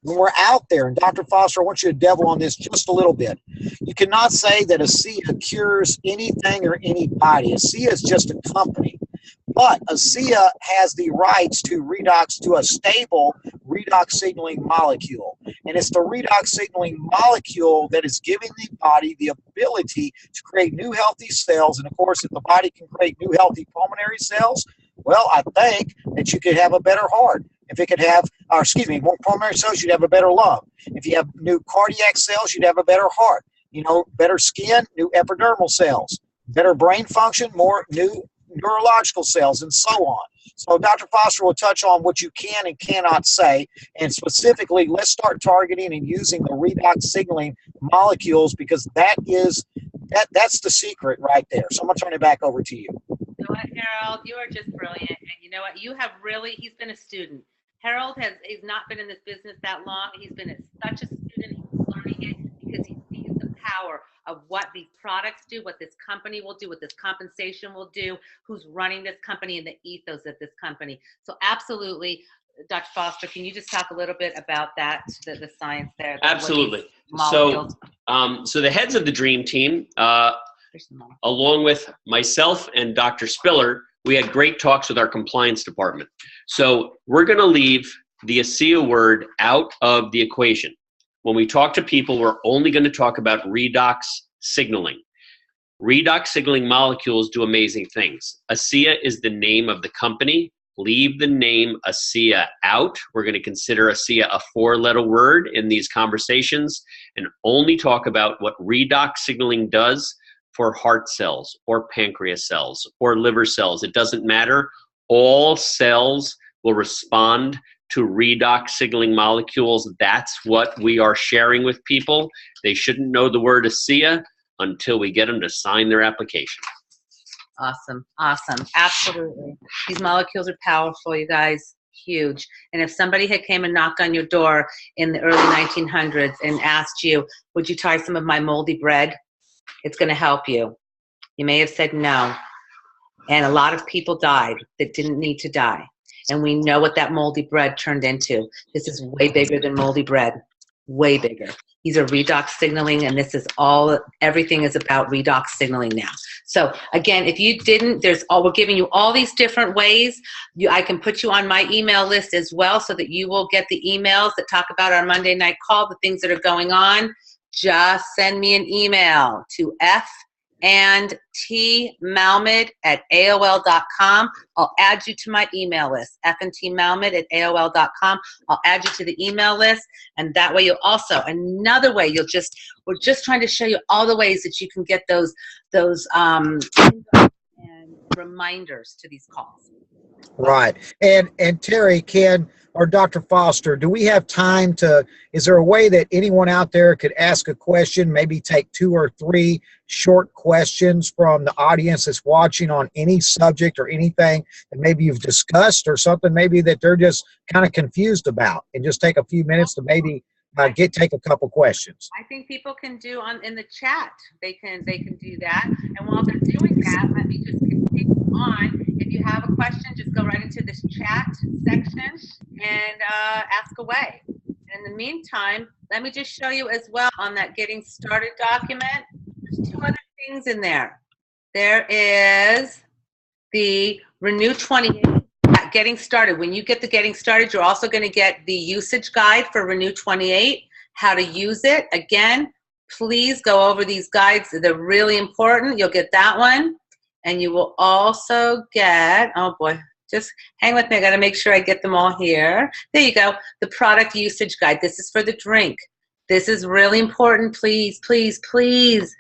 when we're out there, and Dr. Foster, I want you to devil on this just a little bit. You cannot say that ASEA cures anything or anybody. ASEA is just a company. But ASEA has the rights to redox to a stable redox signaling molecule. And it's the redox signaling molecule that is giving the body the ability to create new healthy cells. And of course, if the body can create new healthy pulmonary cells, well, I think that you could have a better heart. If it could have, or excuse me, more pulmonary cells, you'd have a better lung. If you have new cardiac cells, you'd have a better heart. You know, better skin, new epidermal cells. Better brain function, more new neurological cells, and so on. So Dr. Foster will touch on what you can and cannot say, and specifically, let's start targeting and using the redox signaling molecules, because that's the secret right there. So I'm going to turn it back over to you. You know what, Harold? You are just brilliant. And you know what? You have really, he's been a student. Harold he's not been in this business that long. He's been such a student. He's learning it because he sees the power of what these products do, what this company will do, what this compensation will do, who's running this company, and the ethos of this company. So absolutely, Dr. Foster, can you just talk a little bit about that, the science there? Absolutely. Molecules. So the heads of the dream team, along with myself and Dr. Spiller, we had great talks with our compliance department. So we're going to leave the ASEA word out of the equation. When we talk to people, we're only going to talk about redox signaling. Redox signaling molecules do amazing things. ASEA is the name of the company. Leave the name ASEA out. We're going to consider ASEA a 4-letter word in these conversations and only talk about what redox signaling does for heart cells or pancreas cells or liver cells. It doesn't matter. All cells will respond to redox signaling molecules. That's what we are sharing with people. They shouldn't know the word ASEA until we get them to sign their application. Awesome. Awesome. Absolutely. These molecules are powerful, you guys. Huge. And if somebody had came and knocked on your door in the early 1900s and asked you, would you try some of my moldy bread? It's going to help you. You may have said no. And a lot of people died that didn't need to die. And we know what that moldy bread turned into. This is way bigger than moldy bread. Way bigger. These are redox signaling, and this is everything is about redox signaling now. So again, if you didn't, we're giving you all these different ways. I can put you on my email list as well so that you will get the emails that talk about our Monday night call, the things that are going on. Just send me an email to fandtmalmed@aol.com. I'll add you to my email list, fandtmalmed@aol.com. I'll add you to the email list, and that way you'll also, another way we're just trying to show you all the ways that you can get those and reminders to these calls. Right. And Terry, or Dr. Foster, do we have time is there a way that anyone out there could ask a question, maybe take 2 or 3 short questions from the audience that's watching on any subject or anything that maybe you've discussed or something maybe that they're just kind of confused about, and just take a few minutes to maybe take a couple questions? I think people can do in the chat. They can do that. And while they're doing that, let me just continue on. If you have a question, just go right into this chat section and ask away. In the meantime, let me just show you as well on that getting started document. There's 2 other things in there. There is the Renew 28 getting started. When you get the getting started, you're also going to get the usage guide for Renew 28, how to use it. Again, please go over these guides. They're really important. You'll get that one. And you will also get, oh boy, just hang with me. I got to make sure I get them all here. There you go. The product usage guide. This is for the drink. This is really important. Please, please, please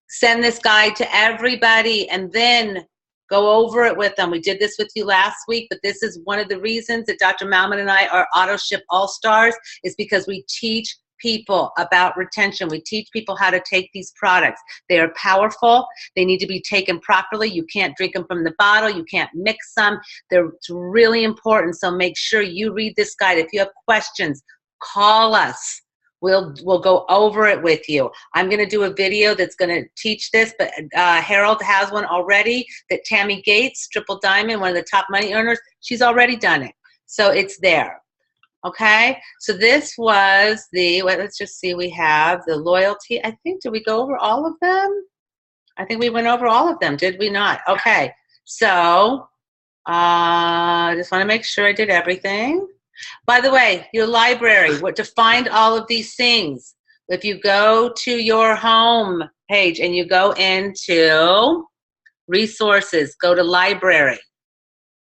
send this guide to everybody and then go over it with them. We did this with you last week, but this is one of the reasons that Dr. Malman and I are Auto Ship All-Stars, is because we teach people about retention. We teach people how to take these products. They are powerful. They need to be taken properly. You can't drink them from the bottle. You can't mix them. It's really important. So make sure you read this guide. If you have questions, call us. We'll go over it with you. I'm going to do a video that's going to teach this, but Harold has one already that Tammy Gates, Triple Diamond, one of the top money earners, she's already done it. So it's there. Okay, so this was let's just see, we have the loyalty. I think, did we go over all of them? I think we went over all of them, did we not? Okay, so I just want to make sure I did everything. By the way, your library, to find all of these things, if you go to your home page and you go into resources, go to library.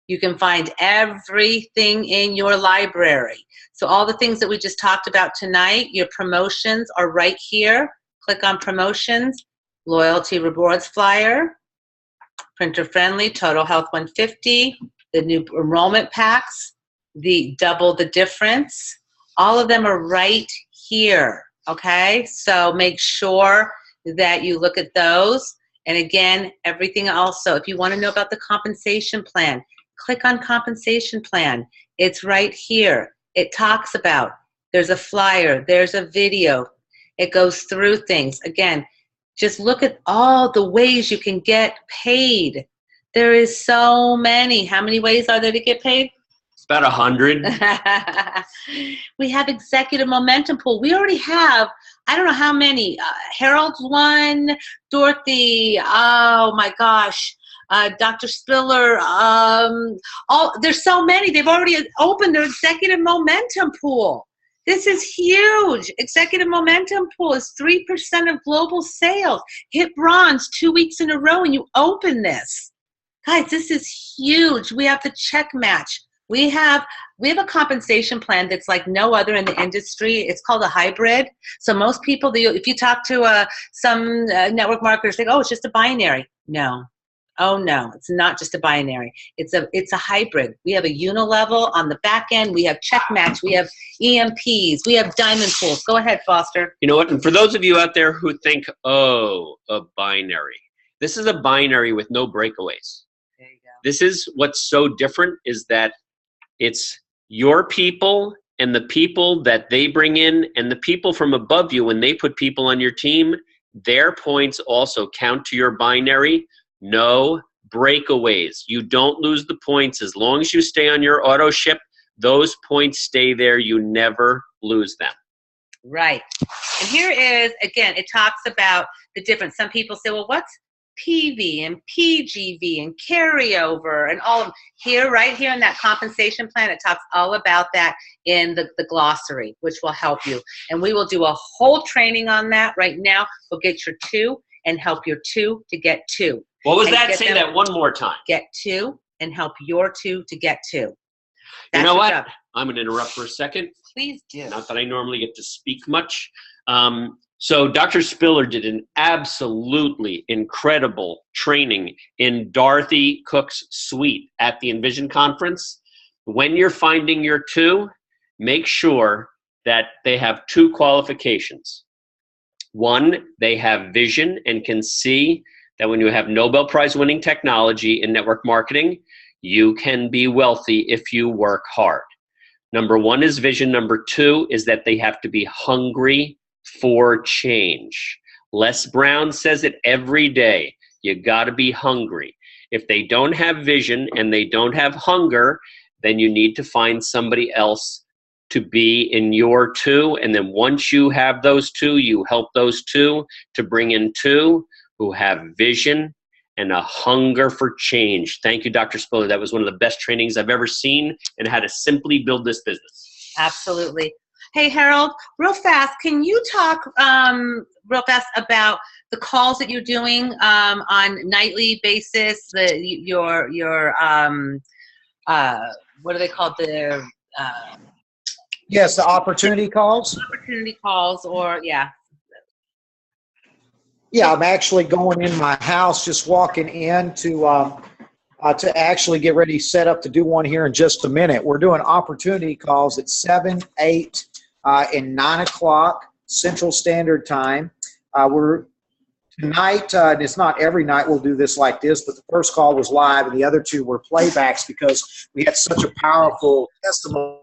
You can find everything in your library. So all the things that we just talked about tonight, your promotions are right here. Click on promotions, loyalty rewards flyer, printer friendly, total health 150, the new enrollment packs, the double the difference. All of them are right here, okay? So make sure that you look at those. And again, everything also, if you want to know about the compensation plan, click on compensation plan. It's right here. It talks about, there's a flyer, there's a video. It goes through things. Again, just look at all the ways you can get paid. There is so many. How many ways are there to get paid? About 100. We have executive momentum pool. We already have, I don't know how many. Harold's one, Dorothy, oh my gosh, Dr. Spiller, there's so many. They've already opened their executive momentum pool. This is huge. Executive momentum pool is 3% of global sales. Hit bronze 2 weeks in a row and you open this. Guys, this is huge. We have the check match. We have a compensation plan that's like no other in the industry. It's called a hybrid. So most people, if you talk to some network marketers, they go, oh, it's just a binary. No. Oh no, it's not just a binary. It's a hybrid. We have a unilevel on the back end. We have check match. We have EMPs. We have diamond pools. Go ahead, Foster. You know what? And for those of you out there who think, oh, a binary. This is a binary with no breakaways. There you go. This is what's so different is that it's your people and the people that they bring in and the people from above you. When they put people on your team, their points also count to your binary. No breakaways. You don't lose the points. As long as you stay on your auto ship, those points stay there. You never lose them. Right. And here is, again, it talks about the difference. Some people say, well, what's PV and PGV and carryover and all of them. Here, right here in that compensation plan, it talks all about that in the glossary, which will help you. And we will do a whole training on that right now. We'll get your 2 and help your 2 to get 2. What was that? Say that one more time. Get 2 and help your 2 to get 2. You know what? I'm going to interrupt for a second. Please do. Not that I normally get to speak much. So Dr. Spiller did an absolutely incredible training in Dorothy Cook's suite at the Envision conference. When you're finding your 2, make sure that they have 2 qualifications. 1, they have vision and can see that when you have Nobel Prize winning technology in network marketing, you can be wealthy if you work hard. Number 1 is vision. Number 2 is that they have to be hungry for change. Les Brown says it every day. You got to be hungry. If they don't have vision and they don't have hunger, then you need to find somebody else to be in your 2. And then once you have those 2, you help those 2 to bring in 2 who have vision and a hunger for change. Thank you, Dr. Spiller. That was one of the best trainings I've ever seen and how to simply build this business. Absolutely. Hey, Harold, real fast, can you talk real fast about the calls that you're doing on nightly basis? Your what are they called? Yes, the opportunity calls. Opportunity calls, or yeah. Yeah, I'm actually going in my house, just walking in to actually get ready, set up to do one here in just a minute. We're doing opportunity calls at 7, 8, and 9 o'clock Central Standard Time. Tonight, it's not every night we'll do this like this, but the first call was live and the other 2 were playbacks because we had such a powerful testimony.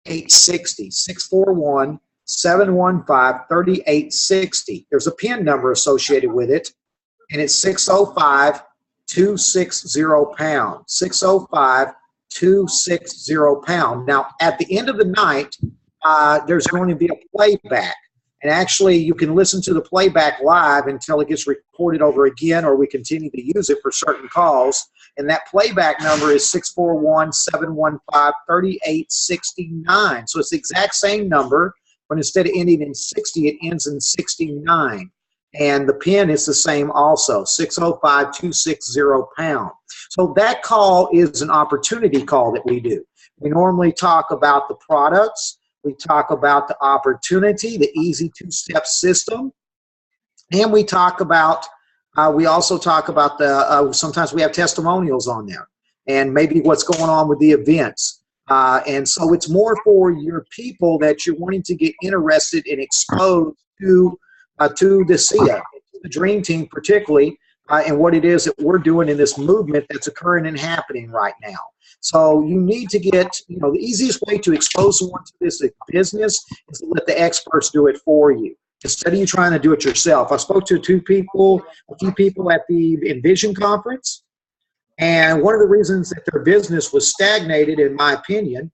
860 641-715-3860. There's a PIN number associated with it, and it's 605-260-pound. 605-260-pound. Now, at the end of the night, there's going to be a playback. And actually, you can listen to the playback live until it gets recorded over again, or we continue to use it for certain calls. And that playback number is 641-715-3869. So it's the exact same number, but instead of ending in 60, it ends in 69. And the PIN is the same also, 605-260-pound. So that call is an opportunity call that we do. We normally talk about the products. We talk about the opportunity, the easy 2-step system. And we talk about, we also talk about sometimes we have testimonials on there and maybe what's going on with the events. And so it's more for your people that you're wanting to get interested and exposed to the ASEA, the Dream Team particularly, and what it is that we're doing in this movement that's occurring and happening right now. So you need to get, the easiest way to expose someone to this business is to let the experts do it for you. instead of you trying to do it yourself. I spoke to a few people at the Envision conference, and one of the reasons that their business was stagnated, in my opinion,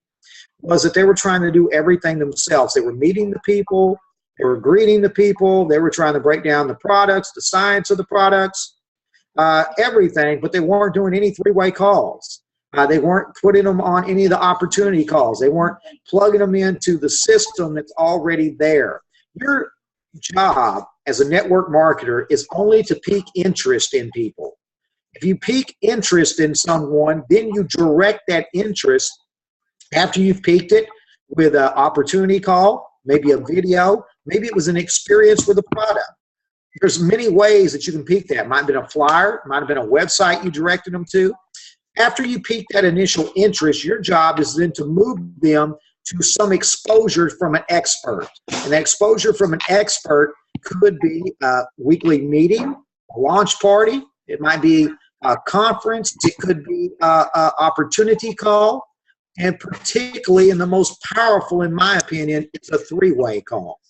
was that they were trying to do everything themselves. They were meeting the people, they were greeting the people, they were trying to break down the products, the science of the products, everything, but they weren't doing any three-way calls. They weren't putting them on any of the opportunity calls. They weren't plugging them into the system that's already there. Your job as a network marketer is only to pique interest in people. If you pique interest in someone, then you direct that interest after you've piqued it with an opportunity call, maybe a video, maybe it was an experience with a product. There's many ways that you can pique that. It might have been a flyer, it might have been a website you directed them to. After you pique that initial interest, your job is then to move them to some exposure from an expert. And that exposure from an expert could be a weekly meeting, a launch party. It might be a conference. It could be an opportunity call. And particularly, and the most powerful, in my opinion, it's a three-way call.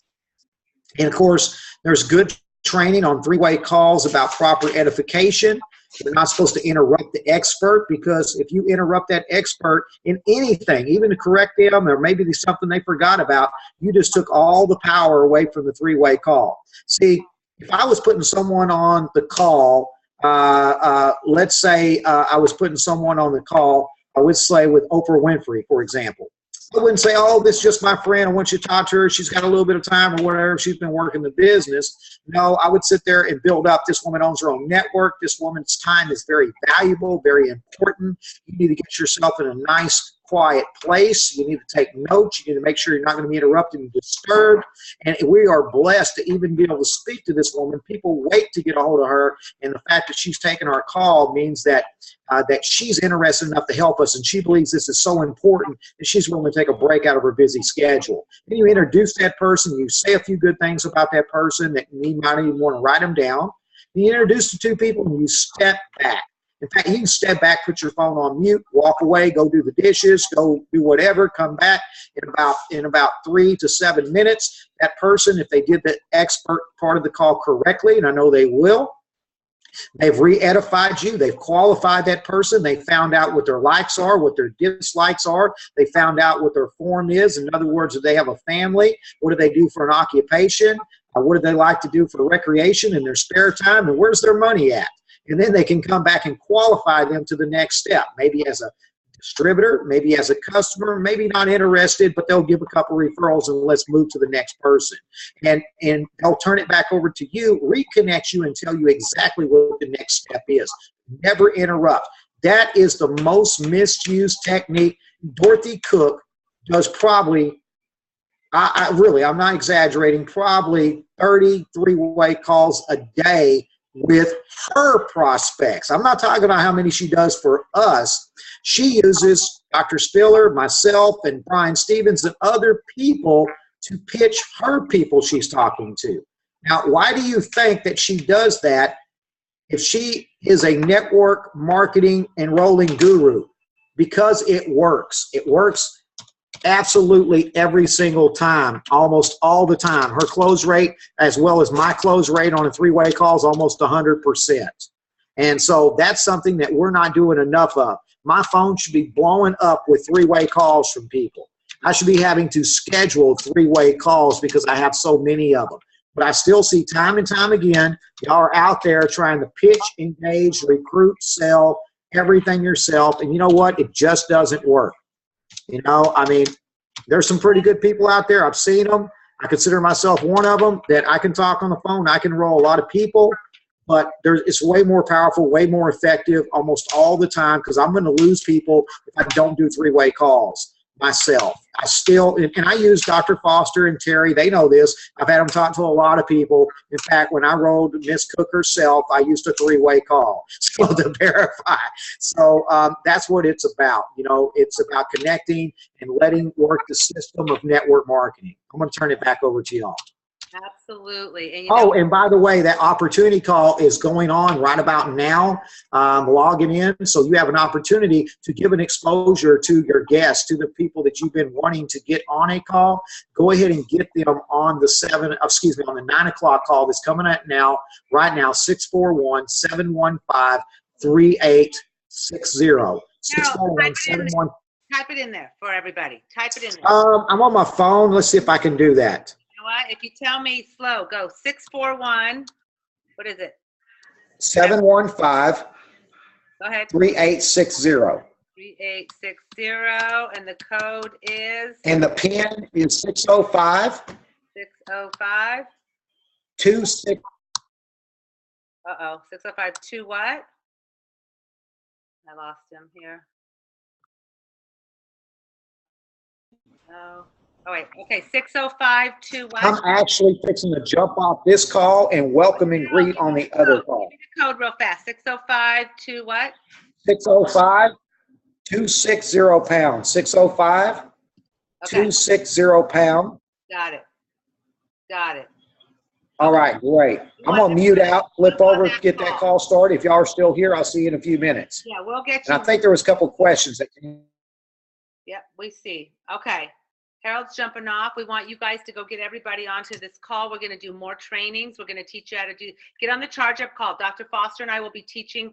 And of course, there's good training on three-way calls about proper edification. You're not supposed to interrupt the expert, because if you interrupt that expert in anything, even to correct them, or maybe there's something they forgot about, you just took all the power away from the three-way call. See, if I was putting someone on the call, let's say I was putting someone on the call, I would say with Oprah Winfrey, for example. I wouldn't say, oh, this is just my friend, I want you to talk to her, she's got a little bit of time or whatever, she's been working the business. No, I would sit there and build up. This woman owns her own network. This woman's time is very valuable, very important. You need to get yourself in a nice, quiet place. You need to take notes. You need to make sure you're not going to be interrupted and disturbed. And we are blessed to even be able to speak to this woman. People wait to get a hold of her, and the fact that she's taken our call means that that she's interested enough to help us, and she believes this is so important that she's willing to take a break out of her busy schedule. Then you introduce that person, you say a few good things about that person that you might even want to write them down. You introduce the two people and you step back. In fact, you can step back, put your phone on mute, walk away, go do the dishes, go do whatever, come back in about 3 to 7 minutes. That person, if they did the expert part of the call correctly, and I know they will, they've re-edified you. They've qualified that person. They found out what their likes are, what their dislikes are. They found out what their form is. In other words, do they have a family? What do they do for an occupation? What do they like to do for recreation in their spare time? And where's their money at? And then they can come back and qualify them to the next step, maybe as a distributor, maybe as a customer, maybe not interested, but they'll give a couple referrals and let's move to the next person. And they'll turn it back over to you, reconnect you, and tell you exactly what the next step is. Never interrupt. That is the most misused technique. Dorothy Cook does probably, I'm not exaggerating, probably 30 three-way calls a day with her prospects. I'm not talking about how many she does for us. She uses Dr. Spiller, myself, and Brian Stevens and other people to pitch her people she's talking to. Now, why do you think that she does that if she is a network marketing enrolling guru? Because it works. It works absolutely every single time, almost all the time. Her close rate, as well as my close rate on a three-way call, is almost 100%. And so that's something that we're not doing enough of. My phone should be blowing up with three-way calls from people. I should be having to schedule three-way calls because I have so many of them. But I still see time and time again, y'all are out there trying to pitch, engage, recruit, sell, everything yourself. And you know what? It just doesn't work. You know, I mean, there's some pretty good people out there. I've seen them. I consider myself one of them, that I can talk on the phone. I can enroll a lot of people, but it's way more powerful, way more effective almost all the time, because I'm going to lose people if I don't do three-way calls myself. I still, and I use Dr. Foster and Terry. They know this. I've had them talk to a lot of people. In fact, when I rolled Miss Cook herself, I used a three-way call so to verify. So that's what it's about. You know, it's about connecting and letting work the system of network marketing. I'm going to turn it back over to y'all. Absolutely. And Oh, and by the way, that opportunity call is going on right about now. Logging in, so you have an opportunity to give an exposure to your guests, to the people that you've been wanting to get on a call. Go ahead and get them on the on the 9 o'clock call that's coming out now, right now, 641-715-3860. 641-715. Type it in there for everybody. Type it in there. I'm on my phone. Let's see if I can do that. You know what? If you tell me slow, go 641. What is it? 715. Go ahead. 3860. 3860. And the code is? And the PIN is 605. 605. 26. Uh-oh. 605 2 what? I lost him here. Oh, wait. Okay, 605 2 what? I'm actually fixing to jump off this call and welcome and greet on the other call. Give me the code real fast. 605 2 what? 605 260 pound. 605 260 pound. Got it. Got it. All right, great. I'm going to mute out, flip over, get that call started. If y'all are still here, I'll see you in a few minutes. Yeah, we'll get you. And I think there was a couple questions that came. Yep, we see. Okay. Harold's jumping off. We want you guys to go get everybody onto this call. We're going to do more trainings. We're going to teach you how to get on the charge up call. Dr. Foster and I will be teach your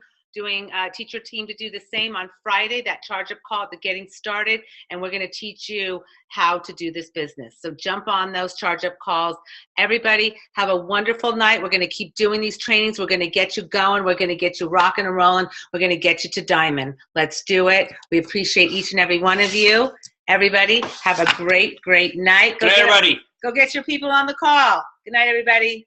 team to do the same on Friday, that charge up call, the getting started. And we're going to teach you how to do this business. So jump on those charge up calls. Everybody have a wonderful night. We're going to keep doing these trainings. We're going to get you going. We're going to get you rocking and rolling. We're going to get you to diamond. Let's do it. We appreciate each and every one of you. Everybody have a great, great night. Good night, everybody. Go get your people on the call. Good night, everybody.